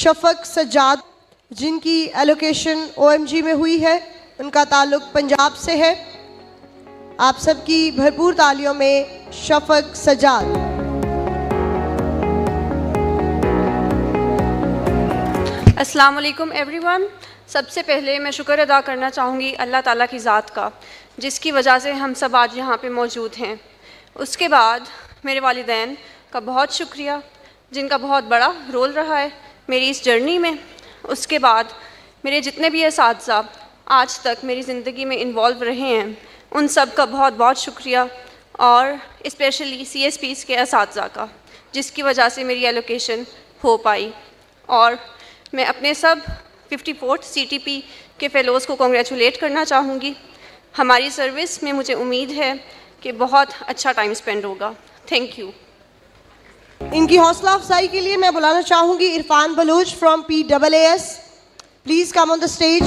शफक सज्जाद, जिनकी allocation OMG में हुई है, उनका ताल्लुक पंजाब से है। आप सबकी भरपूर तालियों में शफक सज्जाद। अस्सलाम वालेकुम एवरीवन। सबसे पहले मैं शुक्र अदा करना चाहूँगी अल्लाह ताला की ज़ात का, जिसकी वजह से हम सब आज यहाँ पे मौजूद हैं। उसके बाद मेरे वालिदैन का बहुत शुक्रिया, जिनका बहुत बड़ा रोल रहा है मेरी इस जर्नी में। उसके बाद मेरे जितने भी असातिज़ा आज तक मेरी ज़िंदगी में इन्वॉल्व रहे हैं, उन सब का बहुत बहुत शुक्रिया, और स्पेशली CSPs के असातिज़ा का, जिसकी वजह से मेरी एलोकेशन हो पाई। और मैं अपने सब 54th CTP के फ़ेलोज़ को कॉन्ग्रेचुलेट करना चाहूँगी। हमारी सर्विस में मुझे उम्मीद है कि बहुत अच्छा टाइम स्पेंड होगा। Thank you. इनकी हौसला अफजाई के लिए मैं बुलाना चाहूँगी Irfan Baloch from PAAS। Please come on the stage.